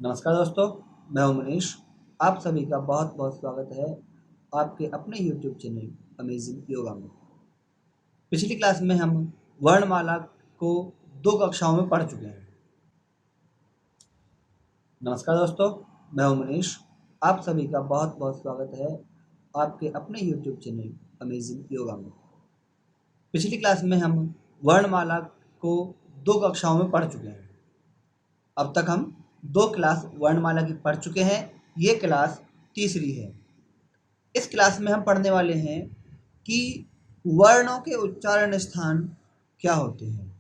नमस्कार दोस्तों, मैं हूं मनीष। आप सभी का बहुत बहुत स्वागत है आपके अपने YouTube चैनल अमेजिंग योगा में। पिछली क्लास में हम वर्णमाला को 2 कक्षाओं में पढ़ चुके हैं। नमस्कार दोस्तों, मैं हूं मनीष। आप सभी का बहुत बहुत स्वागत है आपके अपने YouTube चैनल अमेजिंग योगा में। पिछली क्लास में हम वर्णमाला को 2 कक्षाओं में पढ़ चुके हैं। अब तक हम 2 क्लास वर्णमाला की पढ़ चुके हैं। ये क्लास तीसरी है। इस क्लास में हम पढ़ने वाले हैं कि वर्णों के उच्चारण स्थान क्या होते हैं।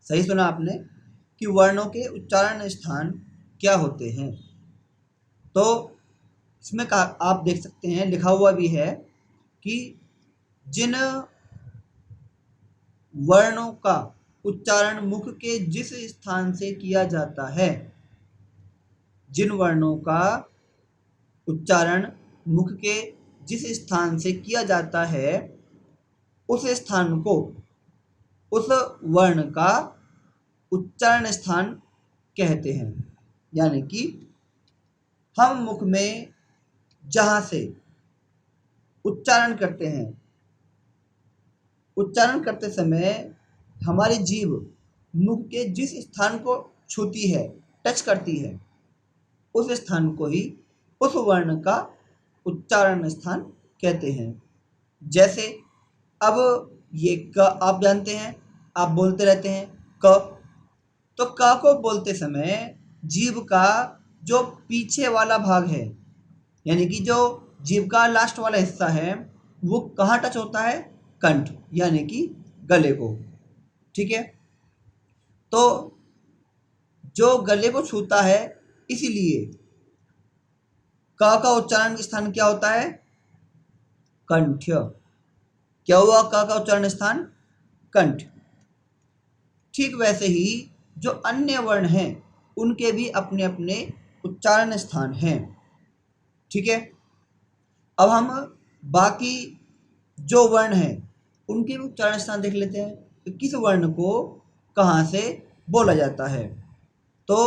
सही सुना आपने कि वर्णों के उच्चारण स्थान क्या होते हैं। तो इसमें आप देख सकते हैं, लिखा हुआ भी है कि जिन वर्णों का उच्चारण मुख के जिस स्थान से किया जाता है, जिन वर्णों का उच्चारण मुख के जिस स्थान से किया जाता है, उस स्थान को, उस वर्ण का उच्चारण स्थान कहते हैं। यानी कि हम मुख में जहाँ से उच्चारण करते हैं, उच्चारण करते समय हमारी जीभ मुख के जिस स्थान को छूती है, टच करती है, उस स्थान को ही उस वर्ण का उच्चारण स्थान कहते हैं। जैसे अब ये क आप जानते हैं, आप बोलते रहते हैं क। तो क को बोलते समय जीभ का जो पीछे वाला भाग है, यानी कि जो जीभ का लास्ट वाला हिस्सा है, वो कहाँ टच होता है? कंठ, यानी कि गले को। ठीक है, तो जो गले को छूता है, इसीलिए क का उच्चारण स्थान क्या होता है? कंठ। क्या हुआ क का उच्चारण स्थान? कंठ। ठीक वैसे ही जो अन्य वर्ण हैं, उनके भी अपने अपने उच्चारण स्थान हैं। ठीक है, अब हम बाकी जो वर्ण हैं उनके भी उच्चारण स्थान देख लेते हैं कि किस वर्ण को कहाँ से बोला जाता है। तो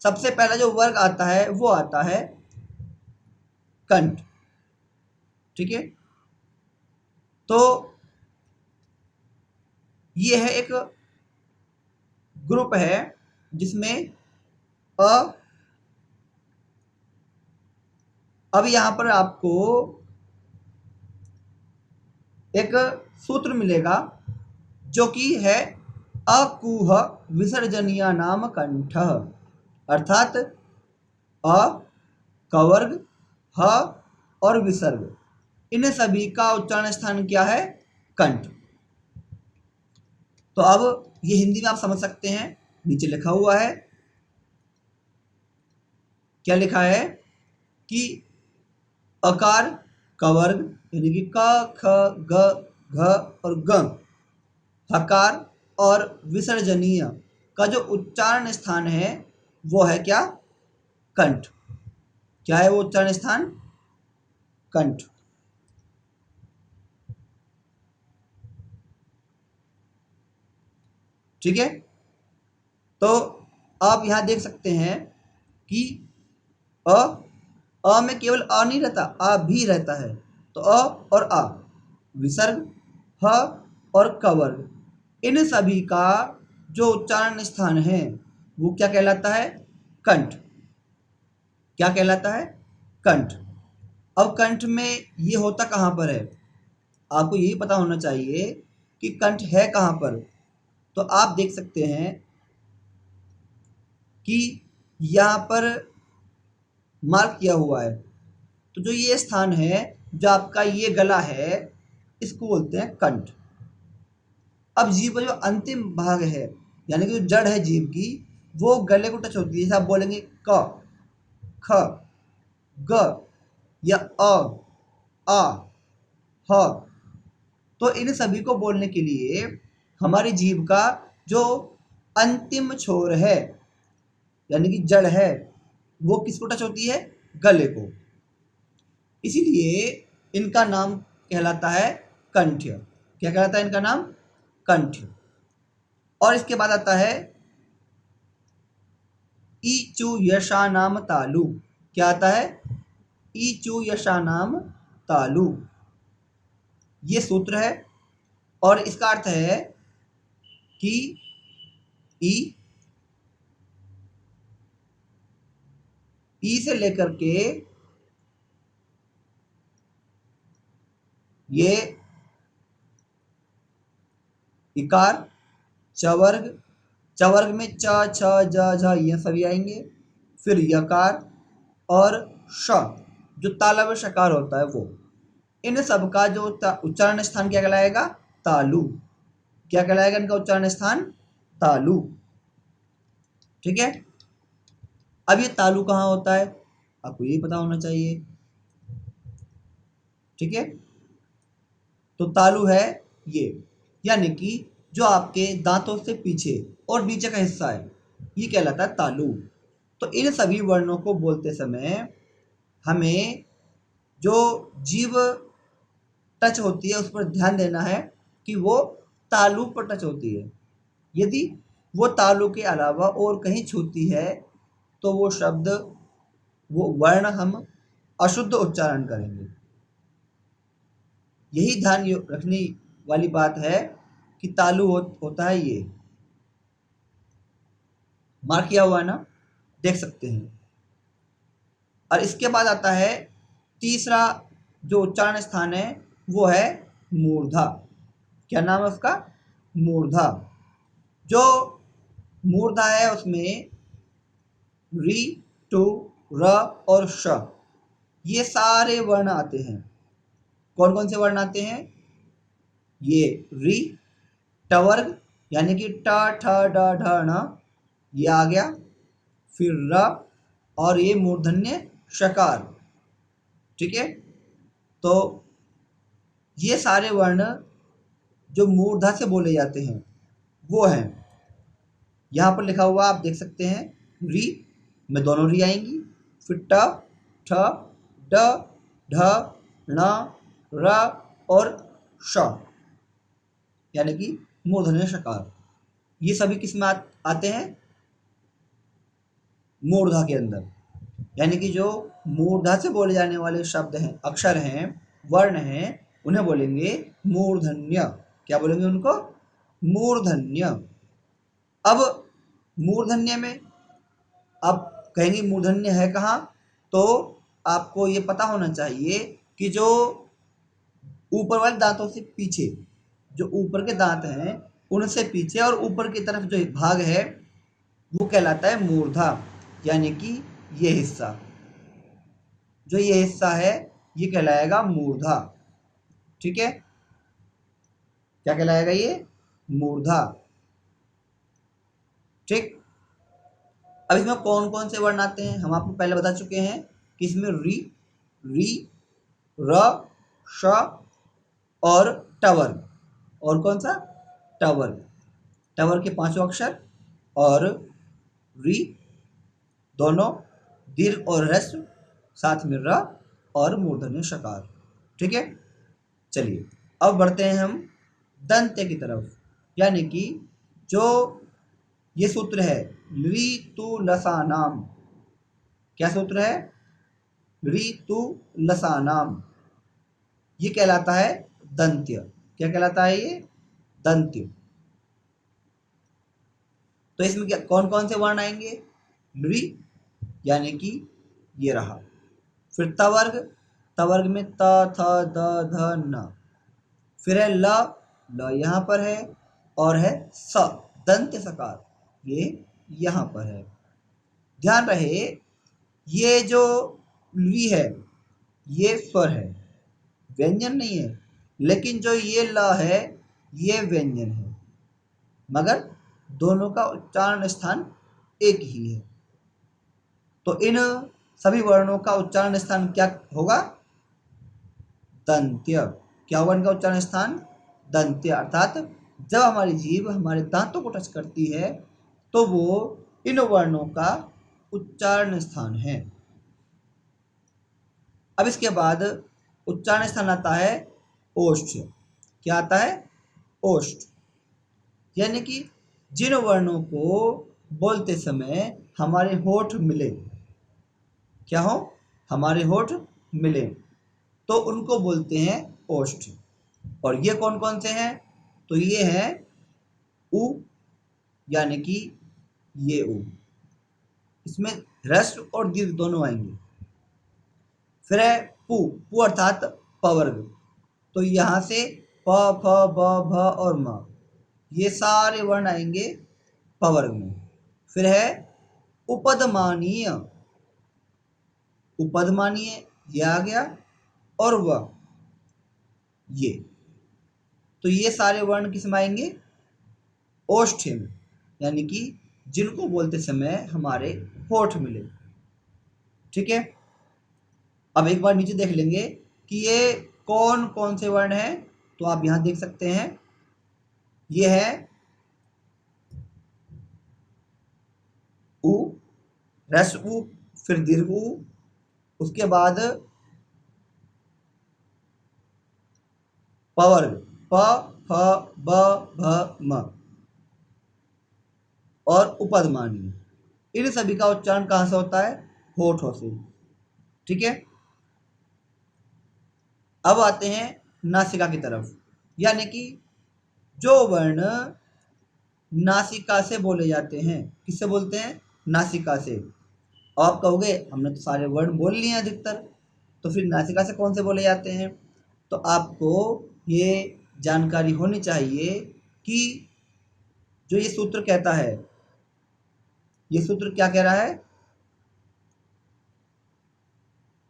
सबसे पहला जो वर्ग आता है वो आता है कंठ। ठीक है, तो ये है एक ग्रुप है जिसमें अ, अब यहाँ पर आपको एक सूत्र मिलेगा जो कि है अकुह विसर्जनीय नाम कंठ। अर्थात अ, कवर्ग, ह और विसर्ग, इन सभी का उच्चारण स्थान क्या है? कंठ। तो अब ये हिंदी में आप समझ सकते हैं, नीचे लिखा हुआ है। क्या लिखा है कि अकार, कवर्ग यानी कि क, ख, ग, घ और ग, हकार और विसर्जनीय का जो उच्चारण स्थान है वो है क्या? कंठ। क्या है वो उच्चारण स्थान? कंठ। ठीक है, तो आप यहां देख सकते हैं कि अ अ में केवल अ नहीं रहता, आ भी रहता है। तो अ और आ, विसर्ग, ह और कवर्ग, इन सभी का जो उच्चारण स्थान है वो क्या कहलाता है? कंठ। क्या कहलाता है? कंठ। अब कंठ में ये होता कहाँ पर है? आपको यही पता होना चाहिए कि कंठ है कहाँ पर। तो आप देख सकते हैं कि यहाँ पर मार्क किया हुआ है। तो जो ये स्थान है, जो आपका ये गला है, इसको बोलते हैं कंठ। अब जीभ का जो अंतिम भाग है, यानी कि जो जड़ है जीभ की, वो गले को टच होती है। जैसे आप बोलेंगे क, ख, ग या अ, आ, ह, तो इन सभी को बोलने के लिए हमारी जीभ का जो अंतिम छोर है, यानी कि जड़ है, वो किसको टच होती है? गले को। इसीलिए इनका नाम कहलाता है कंठ्य। क्या कहलाता है इनका नाम? कंठ्य। और इसके बाद आता है ईचु यशानाम तालु। क्या आता है? ईचु यशानाम तालु। ये सूत्र है और इसका अर्थ है कि ई से लेकर के ये इकार, चवर्ग, चवर्ग में च छ ज झ ये सभी आएंगे, फिर यकार और श जो तालव्य शकार होता है वो, इन सब का जो उच्चारण स्थान क्या कहलाएगा? तालु। क्या कहलाएगा इनका उच्चारण स्थान? तालु। ठीक है। अब ये तालु कहाँ होता है आपको ये पता होना चाहिए। ठीक है, तो तालु है ये, यानी कि जो आपके दांतों से पीछे और नीचे का हिस्सा है ये कहलाता है तालु। तो इन सभी वर्णों को बोलते समय हमें जो जीभ टच होती है उस पर ध्यान देना है कि वो तालु पर टच होती है। यदि वो तालु के अलावा और कहीं छूती है तो वो शब्द, वो वर्ण हम अशुद्ध उच्चारण करेंगे। यही ध्यान रखने वाली बात है कि तालु होता है ये, मार्क किया हुआ है ना, देख सकते हैं। और इसके बाद आता है तीसरा जो उच्चारण स्थान है वो है मूर्धा। क्या नाम है उसका? मूर्धा। जो मूर्धा है उसमें री, टू, र और श ये सारे वर्ण आते हैं। कौन कौन से वर्ण आते हैं? ये री, टवर्ग यानी कि ट ठ ड ढ ण ये आ गया, फिर र और ये मूर्धन्य शकार। ठीक है, तो ये सारे वर्ण जो मूर्धा से बोले जाते हैं वो हैं, यहाँ पर लिखा हुआ आप देख सकते हैं। री में दोनों री आएंगी, फिर ट, ठ, ड, ढ, ण, र और श यानी कि मूर्धन्य शकार। ये सभी किस में आते हैं? मूर्धा के अंदर। यानी कि जो मूर्धा से बोले जाने वाले शब्द हैं, अक्षर हैं, वर्ण हैं, उन्हें बोलेंगे मूर्धन्य। क्या बोलेंगे उनको? मूर्धन्य। अब मूर्धन्य में आप कहेंगे मूर्धन्य है कहाँ, तो आपको ये पता होना चाहिए कि जो ऊपर वाले दांतों से पीछे, जो ऊपर के दांत हैं उनसे पीछे और ऊपर की तरफ जो भाग है वो कहलाता है मूर्धा। यानी कि ये हिस्सा, जो ये हिस्सा है ये कहलाएगा मूर्धा। ठीक है, क्या कहलाएगा ये? मूर्धा। ठीक, अब इसमें कौन कौन से वर्ण आते हैं हम आपको पहले बता चुके हैं कि इसमें री, री, र, श और टवर्ग। और कौन सा? टवर्ग। टवर्ग के पांचों अक्षर और री दोनों दीर्घ और ह्रस्व, साथ में र और मूर्धन्य शकार। ठीक है, चलिए अब बढ़ते हैं हम दंत्य की तरफ। यानी कि जो ये सूत्र है ऋतु लसानाम। क्या सूत्र है? ऋतु लसानाम। ये कहलाता है दंत्य। क्या कहलाता है ये? दंत्य। तो इसमें क्या कौन कौन से वर्ण आएंगे? लृ यानी कि ये रहा, फिर तवर्ग, तवर्ग में त, थ, द, ध, न, फिर है ल, ल यहाँ पर है, और है स, दंत्य सकार, ये यहाँ पर है। ध्यान रहे ये जो लृ है ये स्वर है, व्यंजन नहीं है, लेकिन जो ये ल है ये व्यंजन है, मगर दोनों का उच्चारण स्थान एक ही है। तो इन सभी वर्णों का उच्चारण स्थान क्या होगा? दंत्य। क्या होगा इनका उच्चारण स्थान? दंत्य। अर्थात जब हमारी जीभ हमारे दांतों को टच करती है तो वो इन वर्णों का उच्चारण स्थान है। अब इसके बाद उच्चारण स्थान आता है ओष्ठ। क्या आता है? ओष्ठ। यानी कि जिन वर्णों को बोलते समय हमारे होठ मिले, क्या हो, हमारे होठ मिले, तो उनको बोलते हैं ओष्ठ। और ये कौन कौन से हैं? तो ये हैं उ, यानी कि ये उ, इसमें ह्रस्व और दीर्घ दोनों आएंगे। फिर है पु, पु अर्थात पवर्ग, तो यहाँ से प, फ, ब, भ और म, ये सारे वर्ण आएंगे पवर्ग में। फिर है उपदमानीय, उपदमानीय ये आ गया, और वह ये, तो ये सारे वर्ण किस में आएंगे? ओष्ठ में, यानी कि जिनको बोलते समय हमारे होठ मिले। ठीक है, अब एक बार नीचे देख लेंगे कि ये कौन कौन से वर्ण हैं। तो आप यहां देख सकते हैं, ये है उ, ह्रस्व उ, फिर दीर्घ उ, उसके बाद पवर्ग प, फ, ब, भ, म, और उपदमानीय। इन सभी का उच्चारण कहां से होता है? होठों से। ठीक है, अब आते हैं नासिका की तरफ, यानी कि जो वर्ण नासिका से बोले जाते हैं। किससे बोलते हैं? नासिका से। आप कहोगे हमने तो सारे वर्ण बोल लिए हैं अधिकतर, तो फिर नासिका से कौन से बोले जाते हैं? तो आपको ये जानकारी होनी चाहिए कि जो ये सूत्र कहता है, ये सूत्र क्या कह रहा है?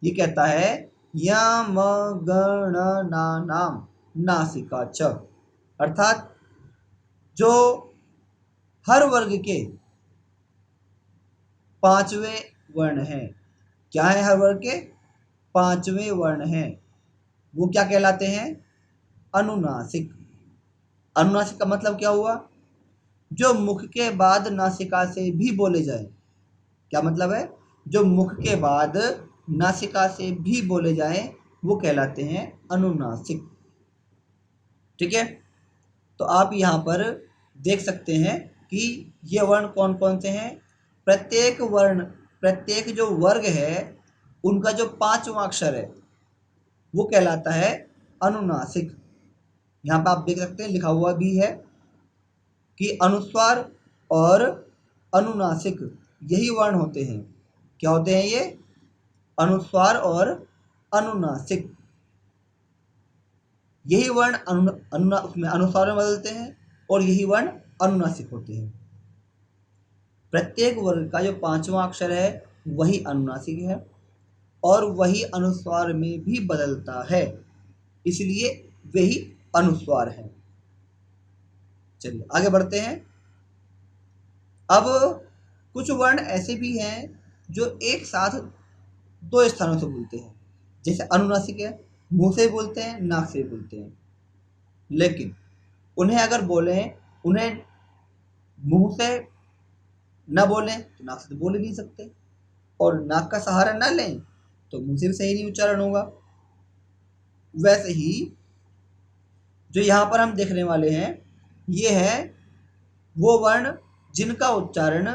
ये कहता है यम गणनानाम नासिका च, अर्थात जो हर वर्ग के पांचवें वर्ण हैं। क्या है? हर वर्ग के पांचवें वर्ण हैं, वो क्या कहलाते हैं? अनुनासिक। अनुनासिक का मतलब क्या हुआ? जो मुख के बाद नासिका से भी बोले जाए। क्या मतलब है? जो मुख के बाद नासिका से भी बोले जाए वो कहलाते हैं अनुनासिक। ठीक है, तो आप यहाँ पर देख सकते हैं कि ये वर्ण कौन कौन से हैं। प्रत्येक वर्ण, प्रत्येक जो वर्ग है उनका जो पांचवा अक्षर है वो कहलाता है अनुनासिक। यहाँ पर आप देख सकते हैं, लिखा हुआ भी है कि अनुस्वार और अनुनासिक यही वर्ण होते हैं। क्या होते हैं ये? अनुस्वार और अनुनासिक, यही वर्ण उसमें अनुस्वार में बदलते हैं और यही वर्ण अनुनासिक होते हैं। प्रत्येक वर्ग का जो पांचवा अक्षर है वही अनुनासिक है और वही अनुस्वार में भी बदलता है, इसलिए वही अनुस्वार है। चलिए आगे बढ़ते हैं। अब कुछ वर्ण ऐसे भी हैं जो एक साथ दो स्थानों से बोलते हैं। जैसे अनुनासिक है, मुंह से बोलते हैं, नाक से बोलते हैं, लेकिन उन्हें अगर बोलें, उन्हें मुंह से न बोलें तो नाक से तो बोल ही नहीं सकते, और नाक का सहारा न लें तो मुंह से भी सही नहीं उच्चारण होगा। वैसे ही जो यहाँ पर हम देखने वाले हैं, ये है वो वर्ण जिनका उच्चारण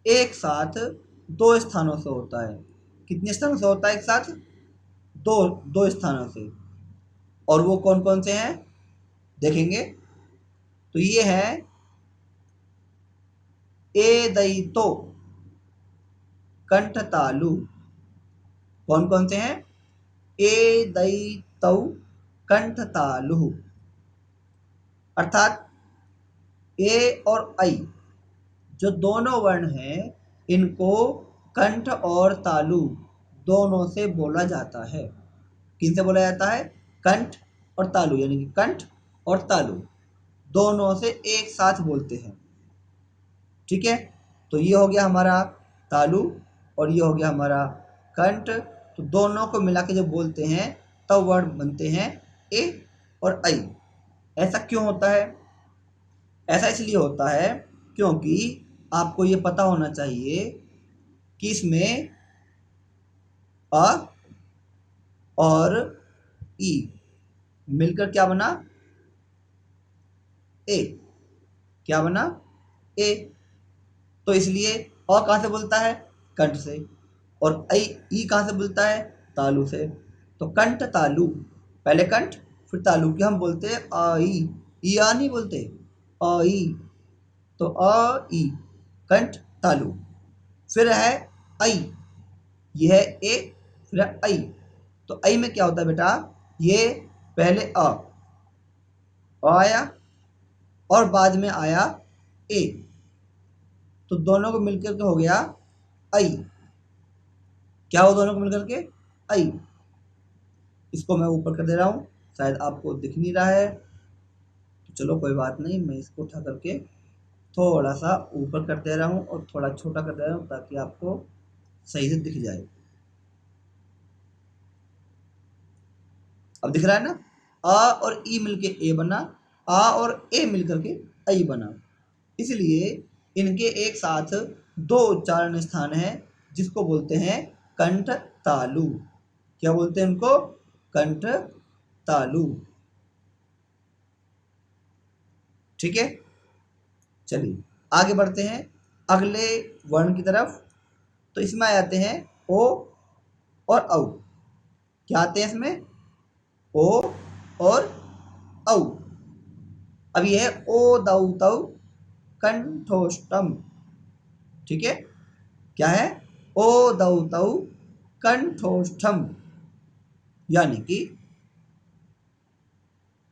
एक साथ दो स्थानों से होता है। कितने स्थानों से होता है एक साथ? दो, दो स्थानों से। और वो कौन कौन से हैं देखेंगे। तो ये है ए दई तो, कंठ तालु। कौन कौन से हैं? ए दई तौ, कंठ तालु, अर्थात ए और ऐ जो दोनों वर्ण हैं इनको कंठ और तालु दोनों से बोला जाता है। किनसे बोला जाता है? कंठ और तालु, यानी कि कंठ और तालु दोनों से एक साथ बोलते हैं। ठीक है, तो ये हो गया हमारा तालु और ये हो गया हमारा कंठ। तो दोनों को मिला के जब बोलते हैं तब वर्ण बनते हैं ए और ऐ। ऐसा क्यों होता है? ऐसा इसलिए होता है क्योंकि आपको ये पता होना चाहिए कि इसमें अ और ई मिलकर क्या बना? ए। क्या बना? ए। तो इसलिए अ कहाँ से बोलता है? कंठ से। और ई कहाँ से बोलता है? तालु से। तो कंठ तालु, पहले कंठ फिर तालु, क्या हम बोलते हैं? अ ई आ नहीं बोलते, अ ई। तो अ ई, कंठ तालु। फिर है ऐ, ये है ए, फिर है ऐ। तो ऐ में क्या होता है बेटा? ये पहले अ आया और बाद में आया ए, तो दोनों को मिलकर के हो गया ऐ। क्या हो दोनों को मिलकर के? ऐ। इसको मैं ऊपर कर दे रहा हूँ, शायद आपको दिख नहीं रहा है, तो चलो कोई बात नहीं, मैं इसको उठा करके थोड़ा सा ऊपर कर दे रहा हूँ और थोड़ा छोटा कर दे रहा हूँ ताकि आपको सही से दिख जाए। अब दिख रहा है ना? आ और ई मिलके ए बना, आ और ए मिलकर के ऐ बना। इसलिए इनके एक साथ दो उच्चारण स्थान हैं जिसको बोलते हैं कंठ तालु। क्या बोलते हैं उनको? कंठ तालु। ठीक है, चलिए आगे बढ़ते हैं अगले वर्ण की तरफ। तो इसमें आ जाते हैं ओ और औ। क्या आते हैं इसमें? ओ और औ। अब यह है ओ दौ तौ कंठोष्टम। ठीक है, क्या है? ओ दौ तौ कंठोष्ठम, यानी कि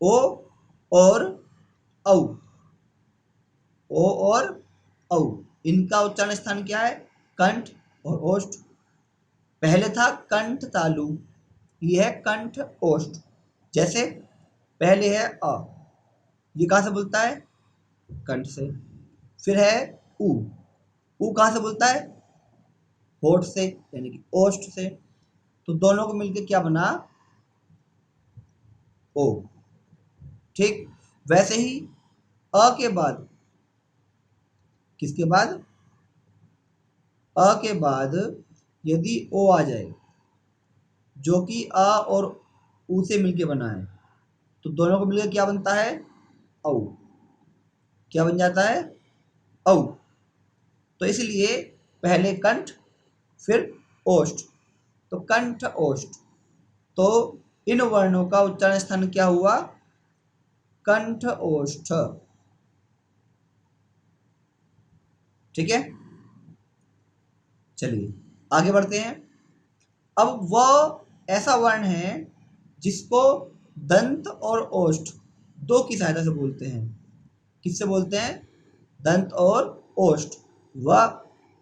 ओ और औ, ओ और औ, इनका उच्चारण स्थान क्या है? कंठ और ओष्ठ। पहले था कंठ तालु, ये है कंठ ओष्ठ। जैसे पहले है अ, ये कहाँ से बोलता है? कंठ से। फिर है ऊ कहाँ से बोलता है? होठ से, यानी कि ओष्ठ से। तो दोनों को मिलकर क्या बना? ओ। ठीक, वैसे ही अ के बाद, किसके बाद? अ के बाद यदि ओ आ जाए, जो कि अ और ऊ से मिलके बना है, तो दोनों को मिलकर क्या बनता है? औ। क्या बन जाता है? औ। तो इसलिए पहले कंठ फिर ओष्ठ, तो कंठ ओष्ठ। तो इन वर्णों का उच्चारण स्थान क्या हुआ? कंठ ओष्ठ। ठीक है, चलिए आगे बढ़ते हैं। अब वह ऐसा वर्ण है जिसको दंत और ओष्ठ दो की सहायता से बोलते हैं। किससे बोलते हैं? दंत और ओष्ठ। व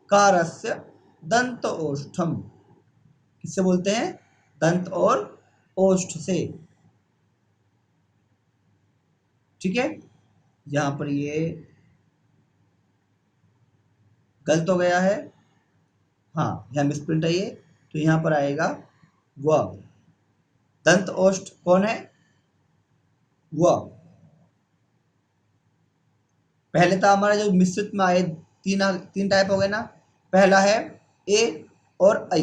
कारस्य दंत ओष्ठम। किससे बोलते हैं? दंत और ओष्ठ से। ठीक है, यहां पर ये गलत हो गया है, हाँ यहाँ मिसप्रिंट है ये, तो यहां पर आएगा व। दंत ओष्ठ कौन है? व। पहले था हमारा जो मिश्रित में आए, तीन तीन टाइप हो गए ना। पहला है ए और ऐ,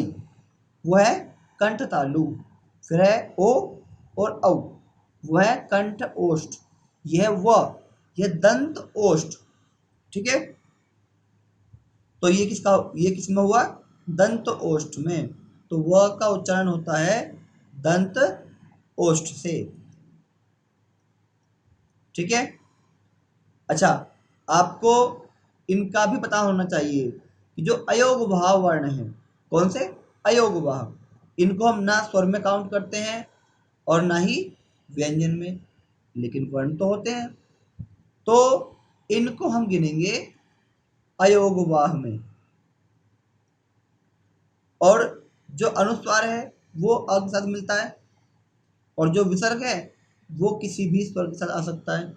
वो है कंठ तालु। फिर है ओ और औ, वो है कंठ ओष्ठ। यह है व, यह दंत ओष्ठ। ठीक है, तो ये किसका, ये किसमें हुआ? दंत ओष्ठ में। तो व का उच्चारण होता है दंत ओष्ठ से। ठीक है, अच्छा, आपको इनका भी पता होना चाहिए कि जो अयोग भाव वर्ण है, कौन से? अयोग भाव, इनको हम ना स्वर में काउंट करते हैं और ना ही व्यंजन में, लेकिन वर्ण तो होते हैं। तो इनको हम गिनेंगे अयोगवाह में। और जो अनुस्वार है वो अ के साथ मिलता है, और जो विसर्ग है वो किसी भी स्वर के साथ आ सकता है।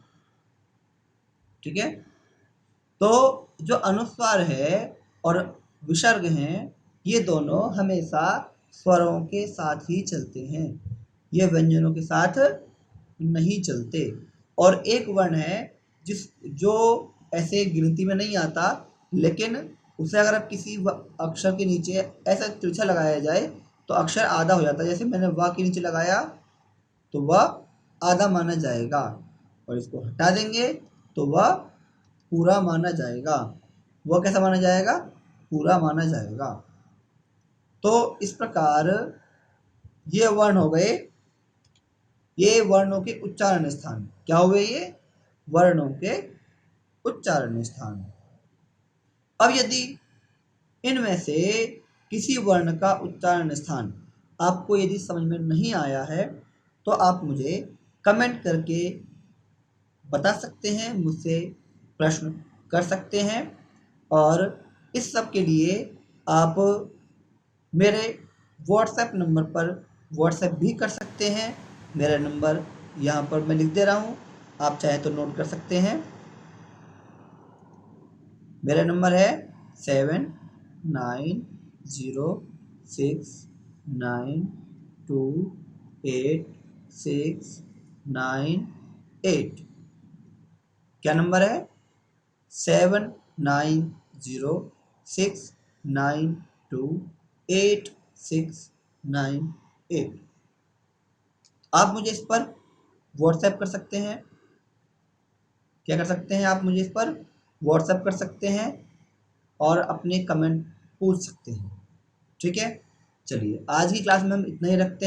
ठीक है, तो जो अनुस्वार है और विसर्ग हैं, ये दोनों हमेशा स्वरों के साथ ही चलते हैं, ये व्यंजनों के साथ नहीं चलते। और एक वर्ण है जिस जो ऐसे गिनती में नहीं आता, लेकिन उसे अगर आप किसी अक्षर के नीचे ऐसा तिरछा लगाया जाए तो अक्षर आधा हो जाता है। जैसे मैंने व के नीचे लगाया तो वह आधा माना जाएगा, और इसको हटा देंगे तो वह पूरा माना जाएगा। वह कैसा माना जाएगा? पूरा माना जाएगा। तो इस प्रकार ये वर्ण हो गए, ये वर्णों के उच्चारण स्थान। क्या हुए ये? वर्णों के उच्चारण स्थान। अब यदि इनमें से किसी वर्ण का उच्चारण स्थान आपको यदि समझ में नहीं आया है तो आप मुझे कमेंट करके बता सकते हैं, मुझसे प्रश्न कर सकते हैं। और इस सब के लिए आप मेरे व्हाट्सएप नंबर पर व्हाट्सएप भी कर सकते हैं। मेरा नंबर यहाँ पर मैं लिख दे रहा हूँ, आप चाहे तो नोट कर सकते हैं। मेरा नंबर है 7906928698। क्या नंबर है? 7906928698। आप मुझे इस पर व्हाट्सएप कर सकते हैं। क्या कर सकते हैं? आप मुझे इस पर व्हाट्सएप कर सकते हैं और अपने कमेंट पूछ सकते हैं। ठीक है, चलिए आज की क्लास में हम इतना ही रखते हैं।